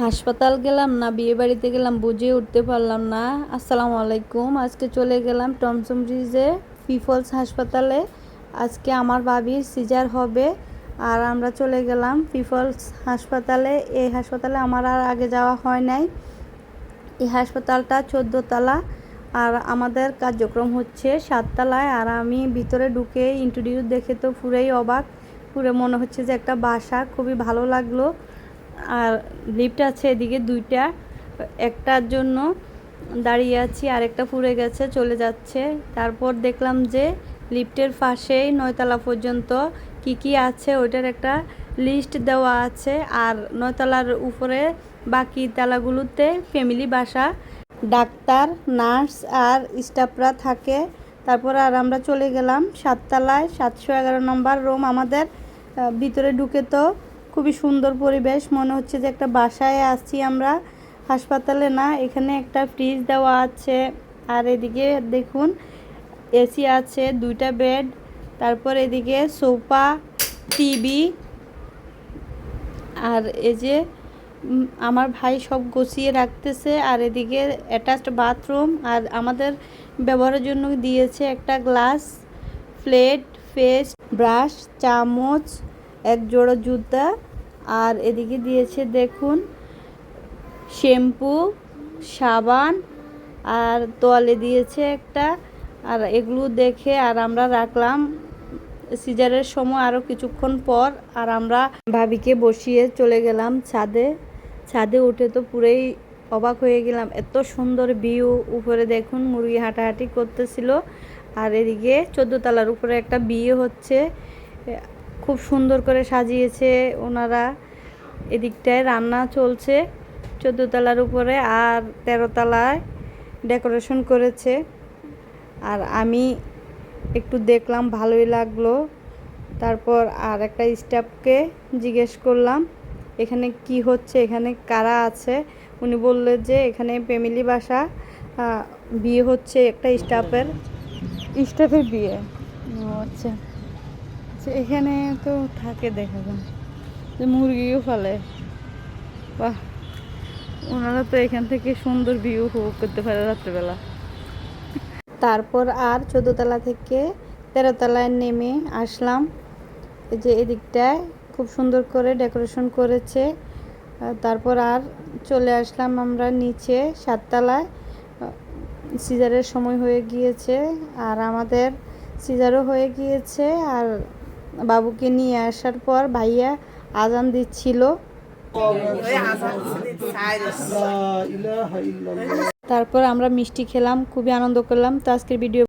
হাসপাতাল গেলাম না বিয়ে বাড়িতে গেলাম বুঝে উঠতে পারলাম না। আসসালামু আলাইকুম। আজকে চলে গেলাম টমসম ব্রিজে পিপলস হাসপাতালে। আজকে আমার বাবির সিজার হবে আর আমরা চলে গেলাম পিপলস হাসপাতালে। এই হাসপাতালে আমার আর আগে যাওয়া হয় নাই। এই হাসপাতালটা 14 তলা আর আমাদের কার্যক্রম হচ্ছে 7 তলায়। আর আমি ভিতরে ঢুকে ইন্ট্রোডিউস দেখে তো পুরাই অবাক, পুরো মনে হচ্ছে যে একটা বাসা, খুবই ভালো লাগলো। আর লিফট আছে এদিকে দুইটা, একটার জন্য দাঁড়িয়ে আছি আর একটা পুড়ে গেছে চলে যাচ্ছে। তারপর দেখলাম যে লিফটের পাশেই 9 তলা পর্যন্ত কি কি আছে ওইটার একটা লিস্ট দেওয়া আছে। আর 9 তলার উপরে বাকি তালাগুলোতে ফ্যামিলি বাসা, ডাক্তার, নার্স আর স্টাফরা থাকে। তারপর আর আমরা চলে গেলাম 7 তলায়, 711 নম্বর রুম আমাদের। ভিতরে ঢুকে তো খুবই সুন্দর পরিবেশ, মনে হচ্ছে যে একটা বাসায় আছি আমরা, হাসপাতালে না। এখানে একটা ফ্রিজ দেওয়া আছে আর এদিকে দেখুন এসি আছে, 2টা বেড। তারপর এদিকে সোফা, টিভি আর এই যে আমার ভাই সব গুছিয়ে রাখতেছে। আর এদিকে অ্যাটাচড বাথরুম আর আমাদের ব্যবহারের জন্য দিয়েছে একটা গ্লাস, প্লেট, পেস্ট, ব্রাশ, চামচ, এক জোড়া জুতা। আর এদিকে দিয়েছে দেখুন শ্যাম্পু, সাবান আর তোয়ালে দিয়েছে একটা। আর এগুলো দেখে আর আমরা রাখলাম সিজারের সময় আরও কিছুক্ষণ পর। আর আমরা ভাবিকে বসিয়ে চলে গেলাম ছাদে। ছাদে উঠে তো পুরোই অবাক হয়ে গেলাম, এত সুন্দর ভিউ। উপরে দেখুন মুরগি হাঁটাহাঁটি করতেছিল। আর এদিকে 14 তলার উপরে একটা বিয়ে হচ্ছে, খুব সুন্দর করে সাজিয়েছে ওনারা। এদিকটায় রান্না চলছে 14 তলার উপরে, আর 13 তলায় ডেকোরেশন করেছে। আর আমি একটু দেখলাম, ভালোই লাগলো। তারপর আর একটা স্টাফকে জিজ্ঞেস করলাম এখানে কি হচ্ছে, এখানে কারা আছে। উনি বললেন যে এখানে ফ্যামিলি বাসা, বিয়ে হচ্ছে একটা স্টাফের বিয়ে। ও আচ্ছা, এখানে তো থাকে দেখা যায় যে মুরগিও ফেলে। বাহ, ওনারা তো এখান থেকে সুন্দর ভিউ উপভোগ করতে পারে রাত্রেবেলা। তারপর আর 14 তলা থেকে 13 তলায় নেমে আসলাম। এই যে এদিকটায় খুব সুন্দর করে ডেকোরেশন করেছে। তারপর আর চলে আসলাম আমরা নিচে 7 তলায়। সিজারের সময় হয়ে গিয়েছে আর আমাদের সিজারও হয়ে গিয়েছে। আর বাবুকে নিয়ে আসার পর ভাইয়া আজান দিচ্ছিল। তারপর আমরা মিষ্টি খেলাম, খুবই আনন্দ করলাম। তো আজকের ভিডিও